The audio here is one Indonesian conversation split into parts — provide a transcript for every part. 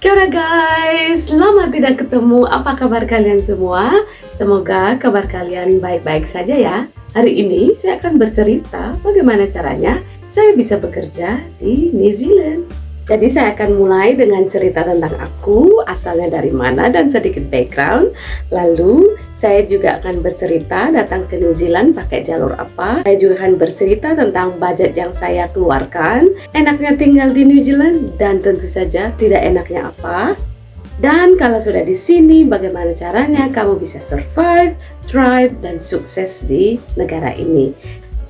Kia ora guys, lama tidak ketemu. Apa kabar kalian semua? Semoga kabar kalian baik-baik saja ya. Hari ini saya akan bercerita bagaimana caranya saya bisa bekerja di New Zealand. Jadi saya akan mulai dengan cerita tentang aku, asalnya dari mana dan sedikit background. Lalu saya juga akan bercerita datang ke New Zealand pakai jalur apa. Saya juga akan bercerita tentang budget yang saya keluarkan, enaknya tinggal di New Zealand dan tentu saja tidak enaknya apa. Dan kalau sudah di sini, bagaimana caranya kamu bisa survive, thrive, dan sukses di negara ini.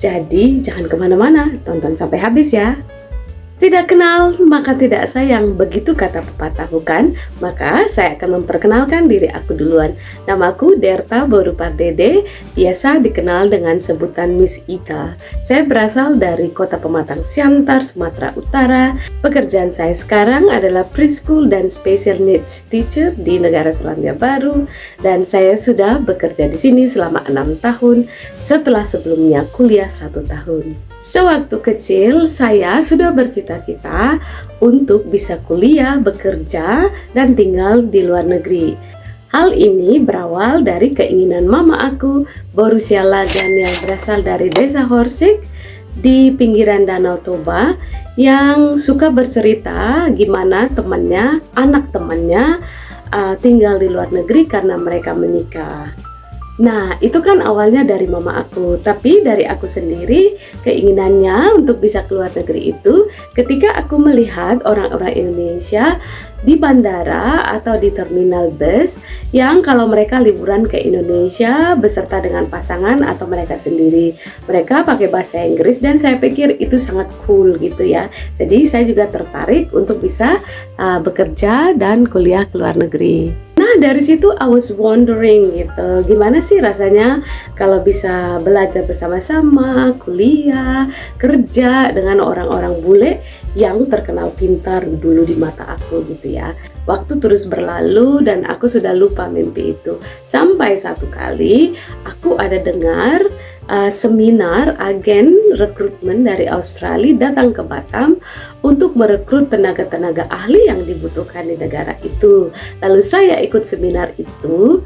Jadi jangan kemana-mana, tonton sampai habis ya. Tidak kenal maka tidak sayang, begitu kata pepatah bukan? Maka saya akan memperkenalkan diri aku duluan. Namaku Derta Borupardede, biasa dikenal dengan sebutan Miss Ita. Saya berasal dari Kota Pematang Siantar, Sumatera Utara. Pekerjaan saya sekarang adalah preschool dan special needs teacher di negara Selandia Baru, dan saya sudah bekerja di sini selama 6 tahun setelah sebelumnya kuliah 1 tahun. Sewaktu kecil, saya sudah bercita-cita untuk bisa kuliah, bekerja, dan tinggal di luar negeri. Hal ini berawal dari keinginan mama aku, Borussia Lagan, yang berasal dari desa Horsik di pinggiran Danau Toba, yang suka bercerita gimana temannya, anak temannya tinggal di luar negeri karena mereka menikah. Nah, itu kan awalnya dari mama aku, tapi dari aku sendiri keinginannya untuk bisa keluar negeri itu ketika aku melihat orang-orang Indonesia di bandara atau di terminal bus yang kalau mereka liburan ke Indonesia beserta dengan pasangan atau mereka sendiri, mereka pakai bahasa Inggris, dan saya pikir itu sangat cool gitu ya. Jadi saya juga tertarik untuk bisa bekerja dan kuliah ke luar negeri. Nah, dari situ I was wondering gitu, gimana sih rasanya kalau bisa belajar bersama-sama, kuliah, kerja dengan orang-orang bule yang terkenal pintar dulu di mata aku gitu ya. Waktu terus berlalu dan aku sudah lupa mimpi itu. Sampai satu kali aku ada dengar seminar agen rekrutmen dari Australia datang ke Batam untuk merekrut tenaga-tenaga ahli yang dibutuhkan di negara itu. Lalu saya ikut seminar itu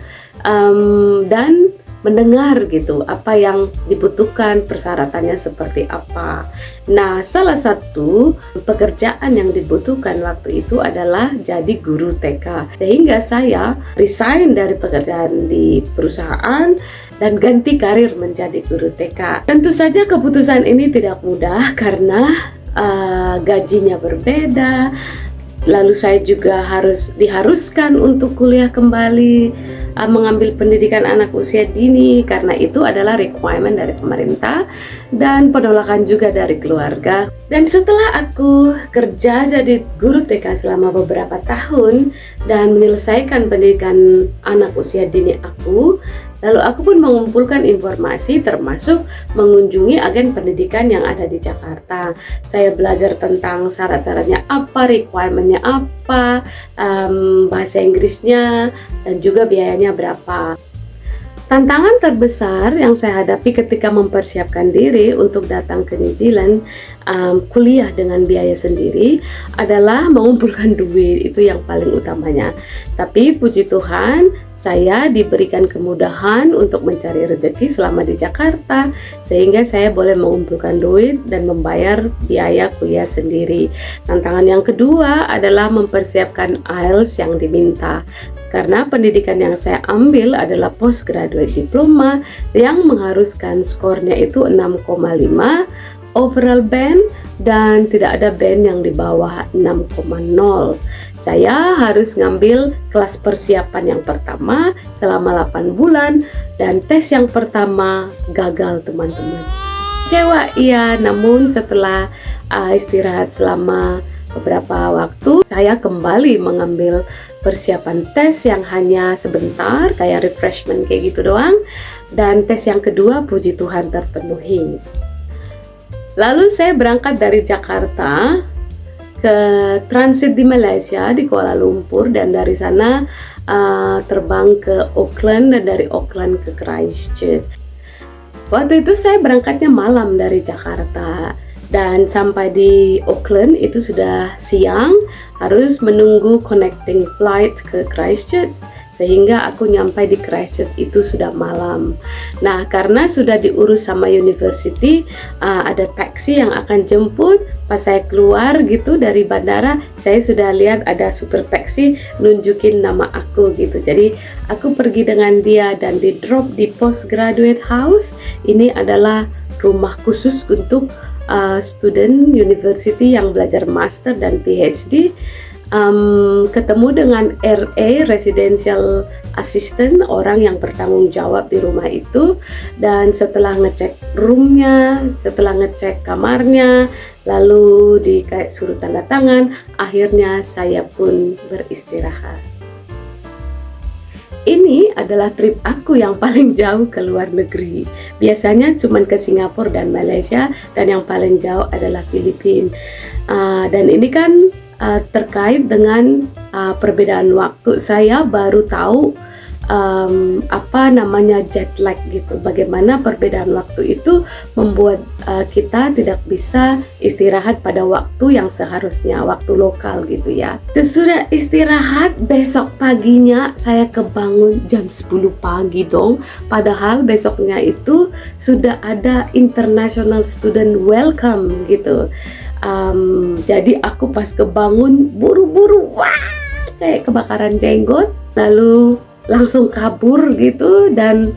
dan mendengar gitu apa yang dibutuhkan, persyaratannya seperti apa. Nah, salah satu pekerjaan yang dibutuhkan waktu itu adalah jadi guru TK. Sehingga saya resign dari pekerjaan di perusahaan dan ganti karir menjadi guru TK. Tentu saja keputusan ini tidak mudah karena gajinya berbeda. Lalu saya juga diharuskan untuk kuliah kembali, mengambil pendidikan anak usia dini karena itu adalah requirement dari pemerintah dan penolakan juga dari keluarga. Dan setelah aku kerja jadi guru TK selama beberapa tahun dan menyelesaikan pendidikan anak usia dini aku, lalu aku pun mengumpulkan informasi termasuk mengunjungi agen pendidikan yang ada di Jakarta. Saya belajar tentang syarat-syaratnya apa, requirement-nya apa, bahasa Inggrisnya, dan juga biayanya berapa. Tantangan terbesar yang saya hadapi ketika mempersiapkan diri untuk datang ke New Zealand, kuliah dengan biaya sendiri, adalah mengumpulkan duit. Itu yang paling utamanya. Tapi puji Tuhan, saya diberikan kemudahan untuk mencari rezeki selama di Jakarta, sehingga saya boleh mengumpulkan duit dan membayar biaya kuliah sendiri. Tantangan yang kedua adalah mempersiapkan IELTS yang diminta. Karena pendidikan yang saya ambil adalah postgraduate diploma yang mengharuskan skornya itu 6,5 overall band dan tidak ada band yang di bawah 6,0. Saya harus ngambil kelas persiapan yang pertama selama 8 bulan dan tes yang pertama gagal teman-teman. Kecewa iya, namun setelah istirahat selama beberapa waktu, saya kembali mengambil persiapan tes yang hanya sebentar, kayak refreshment kayak gitu doang. Dan tes yang kedua, puji Tuhan, terpenuhi. Lalu saya berangkat dari Jakarta ke transit di Malaysia, di Kuala Lumpur, dan dari sana terbang ke Auckland, dan dari Auckland ke Christchurch. Waktu itu saya berangkatnya malam dari Jakarta. Dan sampai di Auckland itu sudah siang, harus menunggu connecting flight ke Christchurch, sehingga aku nyampai di Christchurch itu sudah malam. Nah, karena sudah diurus sama university, ada taksi yang akan jemput. Pas saya keluar gitu dari bandara, saya sudah lihat ada super taksi nunjukin nama aku gitu. Jadi aku pergi dengan dia dan di drop di postgraduate house. Ini adalah rumah khusus untuk student university yang belajar master dan PhD. Ketemu dengan RA, residential assistant, orang yang bertanggung jawab di rumah itu. Dan setelah ngecek roomnya, setelah ngecek kamarnya, lalu suruh tanda tangan, akhirnya saya pun beristirahat. Ini adalah trip aku yang paling jauh ke luar negeri. Biasanya cuma ke Singapura dan Malaysia, dan yang paling jauh adalah Filipina. Dan ini kan terkait dengan perbedaan waktu. Saya baru tahu apa namanya jet lag gitu. Bagaimana perbedaan waktu itu membuat kita tidak bisa istirahat pada waktu yang seharusnya, waktu lokal gitu ya. Sesudah istirahat, besok paginya saya kebangun jam 10 pagi dong. Padahal besoknya itu sudah ada International Student Welcome gitu. Jadi aku pas kebangun buru-buru, wah, kayak kebakaran jenggot, lalu langsung kabur gitu dan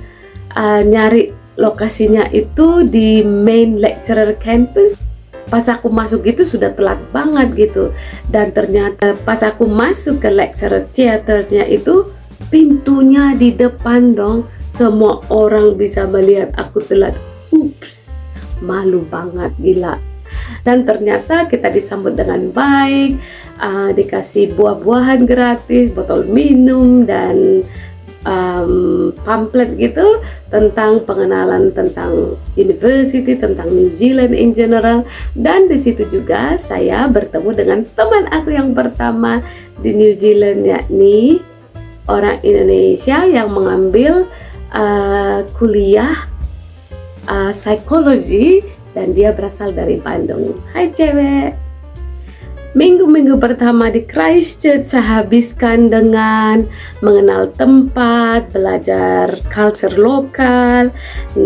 nyari lokasinya itu di main lecturer campus. Pas aku masuk gitu sudah telat banget gitu, dan ternyata pas aku masuk ke lecturer theaternya itu pintunya di depan dong. Semua orang bisa melihat aku telat. Ups, malu banget, gila. Dan ternyata kita disambut dengan baik, dikasih buah-buahan gratis, botol minum, dan pamflet gitu tentang pengenalan tentang university, tentang New Zealand in general. Dan di situ juga saya bertemu dengan teman aku yang pertama di New Zealand, yakni orang Indonesia yang mengambil kuliah psikologi, dan dia berasal dari Bandung. Hai cewek. Minggu-minggu pertama di Christchurch saya habiskan dengan mengenal tempat, belajar culture lokal,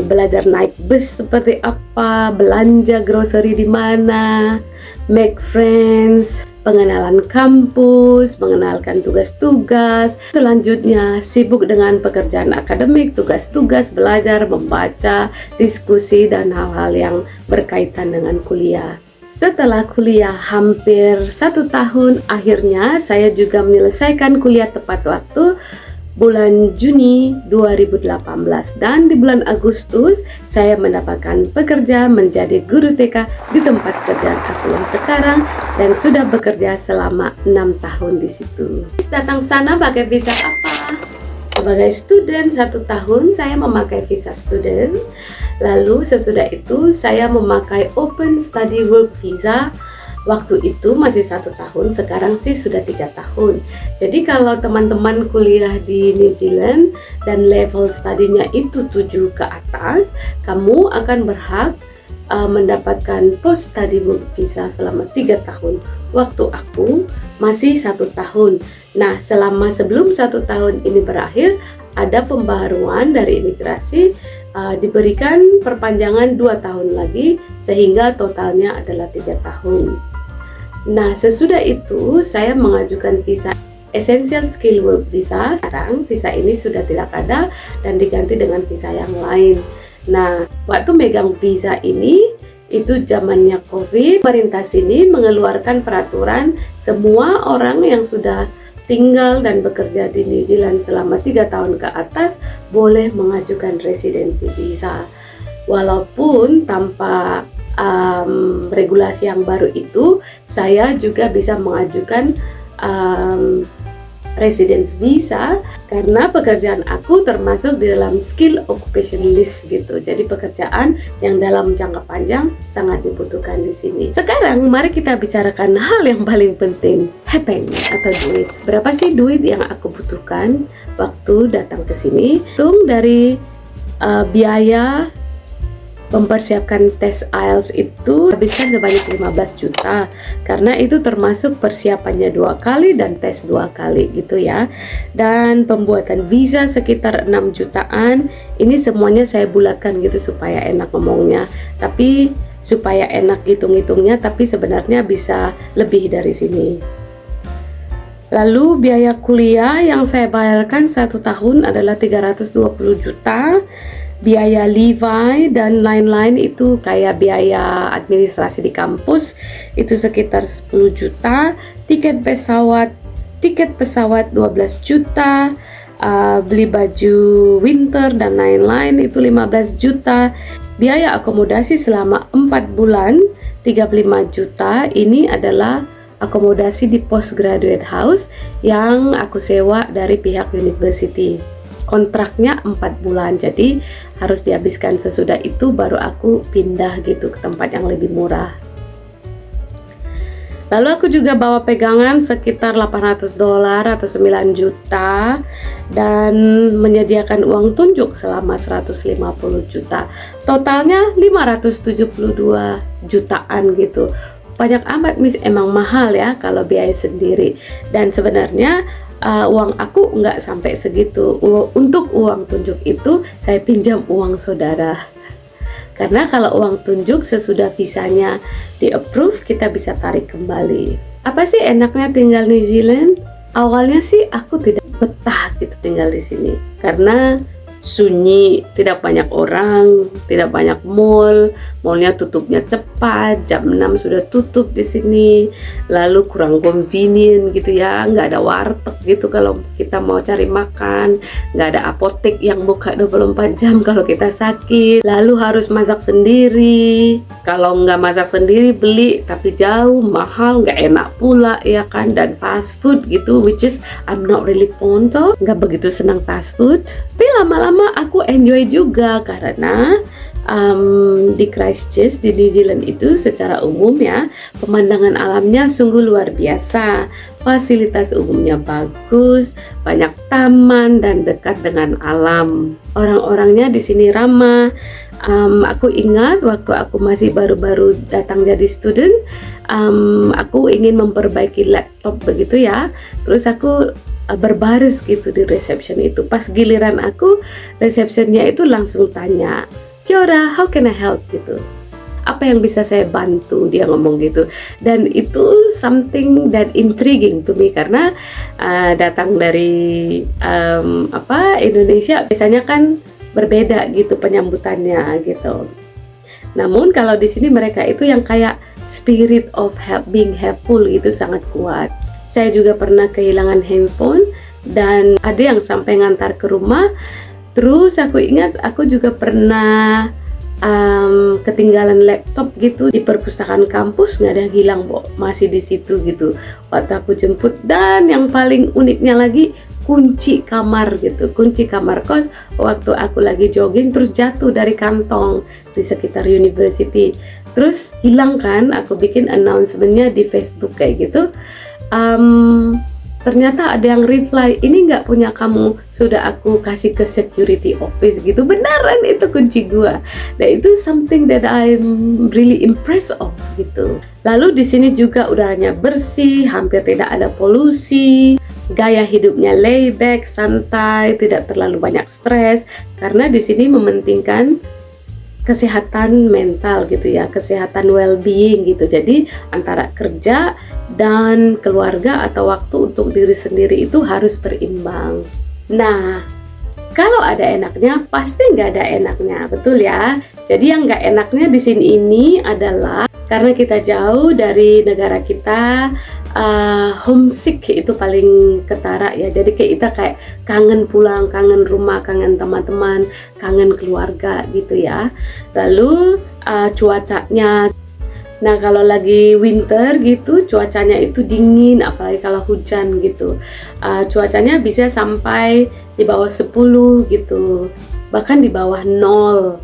belajar naik bus seperti apa, belanja grocery di mana, make friends, pengenalan kampus, mengenalkan tugas-tugas. Selanjutnya sibuk dengan pekerjaan akademik, tugas-tugas, belajar, membaca, diskusi, dan hal-hal yang berkaitan dengan kuliah. Setelah kuliah hampir 1 tahun, akhirnya saya juga menyelesaikan kuliah tepat waktu bulan Juni 2018, dan di bulan Agustus saya mendapatkan pekerjaan menjadi guru TK di tempat kerjaan aku yang sekarang, dan sudah bekerja selama 6 tahun di situ. Datang sana pakai visa apa? Sebagai student 1 tahun saya memakai visa student, lalu sesudah itu saya memakai open study work visa. Waktu itu masih 1 tahun, sekarang sih sudah 3 tahun. Jadi kalau teman-teman kuliah di New Zealand dan level studinya itu 7 ke atas, kamu akan berhak mendapatkan post study work visa selama 3 tahun. Waktu aku masih 1 tahun. Nah, sebelum 1 tahun ini berakhir, ada pembaharuan dari imigrasi, diberikan perpanjangan 2 tahun lagi, sehingga totalnya adalah 3 tahun. Nah, sesudah itu saya mengajukan visa Essential Skill Work Visa. Sekarang visa ini sudah tidak ada dan diganti dengan visa yang lain. Nah, waktu megang visa ini itu zamannya COVID. Pemerintah sini mengeluarkan peraturan semua orang yang sudah tinggal dan bekerja di New Zealand selama 3 tahun ke atas boleh mengajukan residency visa. Walaupun tanpa regulasi yang baru itu, saya juga bisa mengajukan residence visa karena pekerjaan aku termasuk di dalam skill occupation list gitu. Jadi pekerjaan yang dalam jangka panjang sangat dibutuhkan di sini. Sekarang mari kita bicarakan hal yang paling penting, hepeng atau duit. Berapa sih duit yang aku butuhkan waktu datang ke sini? Hitung dari biaya mempersiapkan tes IELTS itu habiskan sebanyak 15 juta karena itu termasuk persiapannya 2 kali dan tes 2 kali gitu ya. Dan pembuatan visa sekitar 6 jutaan. Ini semuanya saya bulatkan gitu supaya enak ngomongnya, tapi supaya enak hitung-hitungnya, tapi sebenarnya bisa lebih dari sini. Lalu biaya kuliah yang saya bayarkan 1 tahun adalah 320 juta. Biaya Levi dan lain-lain itu kayak biaya administrasi di kampus itu sekitar 10 juta. Tiket pesawat 12 juta. Beli baju winter dan lain-lain itu 15 juta. Biaya akomodasi selama 4 bulan 35 juta. Ini adalah akomodasi di postgraduate house yang aku sewa dari pihak university. Kontraknya 4 bulan, jadi harus dihabiskan sesudah itu baru aku pindah gitu ke tempat yang lebih murah. Lalu aku juga bawa pegangan sekitar $800 atau 9 juta dan menyediakan uang tunjuk selama 150 juta. Totalnya 572 jutaan gitu. Banyak amat Miss, emang mahal ya kalau biaya sendiri. Dan sebenarnya uang aku nggak sampai segitu. Untuk uang tunjuk itu saya pinjam uang saudara. Karena kalau uang tunjuk sesudah visanya di approve kita bisa tarik kembali. Apa sih enaknya tinggal New Zealand? Awalnya sih aku tidak betah gitu tinggal di sini karena sunyi, tidak banyak orang, tidak banyak mall, mallnya tutupnya cepat, jam 6 sudah tutup di sini, lalu kurang convenient gitu ya, nggak ada warteg gitu kalau kita mau cari makan, nggak ada apotek yang buka 24 jam kalau kita sakit, lalu harus masak sendiri, kalau nggak masak sendiri beli tapi jauh, mahal, nggak enak pula ya kan, dan fast food gitu, which is I'm not really fond of, nggak begitu senang fast food, tapi lama-lama aku enjoy juga karena di Christchurch di New Zealand itu secara umum ya pemandangan alamnya sungguh luar biasa, fasilitas umumnya bagus, banyak taman dan dekat dengan alam. Orang-orangnya di sini ramah. Aku ingat waktu aku masih baru-baru datang jadi student, aku ingin memperbaiki laptop begitu ya, terus aku berbaris gitu di reception itu. Pas giliran aku, receptionnya itu langsung tanya, "Kia ora, how can I help?" gitu. Apa yang bisa saya bantu? Dia ngomong gitu. Dan itu something that intriguing to me karena datang dari Indonesia biasanya kan berbeda gitu penyambutannya gitu. Namun kalau di sini mereka itu yang kayak spirit of being helpful gitu sangat kuat. Saya juga pernah kehilangan handphone dan ada yang sampai ngantar ke rumah. Terus aku ingat aku juga pernah ketinggalan laptop gitu di perpustakaan kampus, nggak ada yang hilang, masih di situ gitu waktu aku jemput. Dan yang paling uniknya lagi kunci kamar gitu, kunci kamar kos waktu aku lagi jogging terus jatuh dari kantong di sekitar university, terus hilang kan. Aku bikin announcementnya di Facebook kayak gitu. Ternyata ada yang reply, "Ini nggak punya kamu, sudah aku kasih ke security office," gitu. Beneran itu kunci gua. Nah itu something that I'm really impressed of gitu. Lalu di sini juga udaranya bersih, hampir tidak ada polusi, gaya hidupnya layback, santai, tidak terlalu banyak stres karena di sini mementingkan kesehatan mental gitu ya, kesehatan well-being gitu. Jadi antara kerja dan keluarga atau waktu untuk diri sendiri itu harus berimbang. Nah, kalau ada enaknya pasti nggak ada enaknya, betul ya. Jadi yang nggak enaknya di sini ini adalah karena kita jauh dari negara kita, homesick itu paling ketara ya. Jadi kita kayak kangen pulang, kangen rumah, kangen teman-teman, kangen keluarga gitu ya. Lalu cuacanya, nah kalau lagi winter gitu cuacanya itu dingin, apalagi kalau hujan gitu, cuacanya bisa sampai di bawah 10 gitu, bahkan di bawah 0.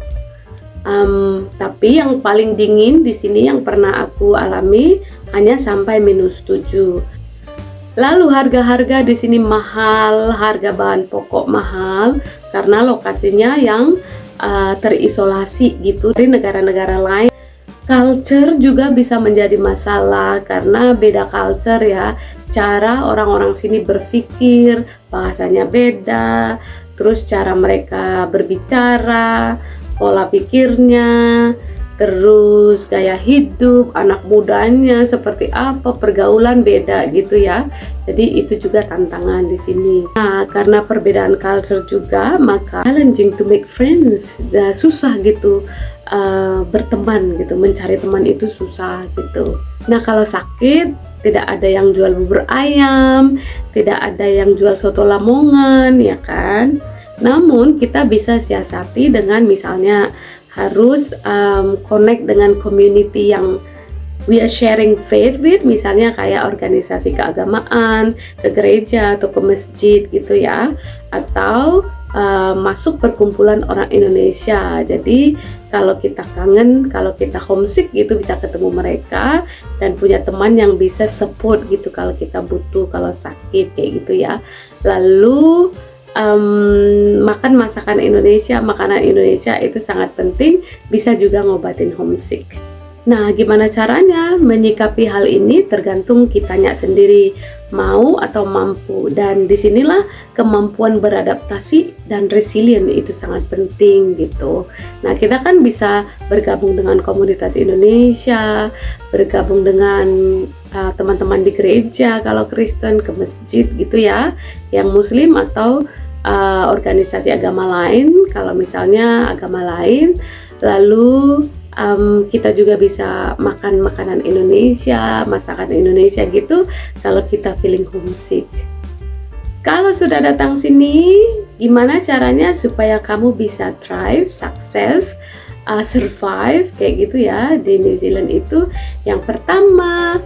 Tapi yang paling dingin di sini yang pernah aku alami hanya sampai -7. Lalu harga-harga di sini mahal, harga bahan pokok mahal karena lokasinya yang terisolasi gitu dari negara-negara lain. Culture juga bisa menjadi masalah karena beda culture ya, cara orang-orang sini berpikir, bahasanya beda, terus cara mereka berbicara, pola pikirnya, terus gaya hidup anak mudanya seperti apa, pergaulan beda gitu ya. Jadi itu juga tantangan di sini. Nah, karena perbedaan culture juga, maka challenging to make friends, susah gitu berteman gitu, mencari teman itu susah gitu. Nah, kalau sakit tidak ada yang jual bubur ayam, tidak ada yang jual soto Lamongan, ya kan? Namun kita bisa siasati dengan misalnya harus connect dengan community yang we are sharing faith with, misalnya kayak organisasi keagamaan, ke gereja atau ke masjid gitu ya, atau masuk perkumpulan orang Indonesia. Jadi kalau kita kangen, kalau kita homesick gitu, bisa ketemu mereka dan punya teman yang bisa support gitu kalau kita butuh, kalau sakit kayak gitu ya. Lalu makan masakan Indonesia, makanan Indonesia itu sangat penting, bisa juga ngobatin homesick. Nah, gimana caranya menyikapi hal ini tergantung kitanya sendiri, mau atau mampu. Dan disinilah kemampuan beradaptasi dan resilient itu sangat penting gitu. Nah, kita kan bisa bergabung dengan komunitas Indonesia, bergabung dengan teman-teman di gereja kalau Kristen, ke masjid gitu ya, yang Muslim, atau organisasi agama lain kalau misalnya agama lain. Lalu kita juga bisa makan makanan Indonesia, masakan Indonesia gitu kalau kita feeling homesick. Kalau sudah datang sini, gimana caranya supaya kamu bisa thrive, sukses, survive kayak gitu ya di New Zealand itu? Yang pertama,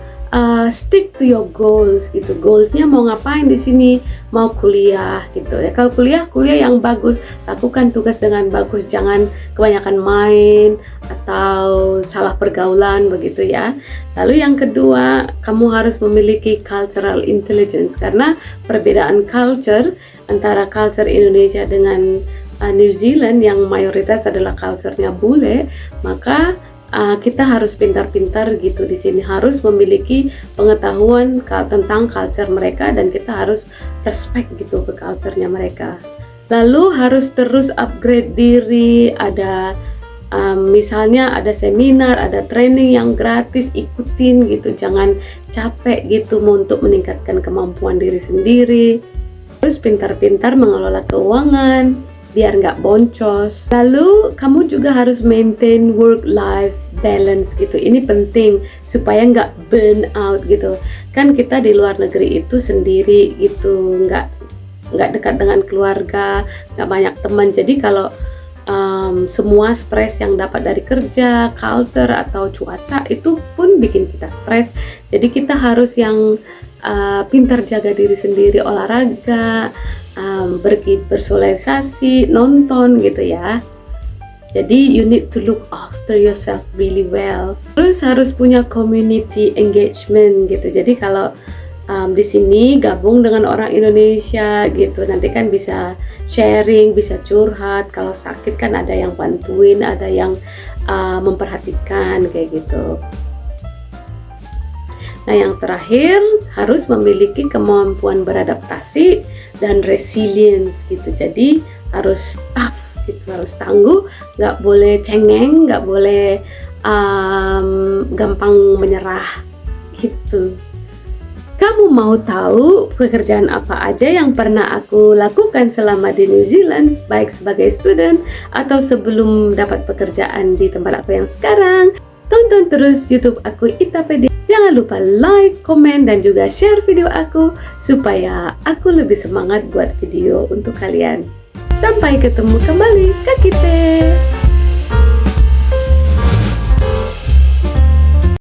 stick to your goals gitu. Goalsnya mau ngapain di sini? Mau kuliah gitu ya. Kalau kuliah yang bagus, lakukan tugas dengan bagus, jangan kebanyakan main atau salah pergaulan begitu ya. Lalu yang kedua, kamu harus memiliki cultural intelligence, karena perbedaan culture antara culture Indonesia dengan New Zealand yang mayoritas adalah culture-nya bule, maka kita harus pintar-pintar gitu di sini, harus memiliki pengetahuan tentang culture mereka dan kita harus respect gitu ke culture-nya mereka. Lalu harus terus upgrade diri, ada misalnya ada seminar, ada training yang gratis, ikutin gitu, jangan capek gitu untuk meningkatkan kemampuan diri sendiri. Terus pintar-pintar mengelola keuangan biar nggak boncos. Lalu kamu juga harus maintain work-life balance gitu. Ini penting supaya nggak burn out gitu. Kan kita di luar negeri itu sendiri gitu, nggak dekat dengan keluarga, nggak banyak teman. Jadi kalau semua stres yang dapat dari kerja, culture atau cuaca itu pun bikin kita stres. Jadi kita harus yang pintar jaga diri sendiri, olahraga, bersosialisasi, nonton gitu ya. Jadi you need to look after yourself really well. Terus harus punya community engagement gitu. Jadi kalau di sini gabung dengan orang Indonesia gitu, nanti kan bisa sharing, bisa curhat. Kalau sakit kan ada yang bantuin, ada yang memperhatikan kayak gitu. Nah, yang terakhir harus memiliki kemampuan beradaptasi dan resilience gitu. Jadi harus tough gitu, harus tangguh, nggak boleh cengeng, nggak boleh gampang menyerah gitu. Kamu mau tahu pekerjaan apa aja yang pernah aku lakukan selama di New Zealand, baik sebagai student atau sebelum dapat pekerjaan di tempat aku yang sekarang? Tonton terus YouTube aku Itapedi. Jangan lupa like, komen, dan juga share video aku supaya aku lebih semangat buat video untuk kalian. Sampai ketemu kembali, Kakite!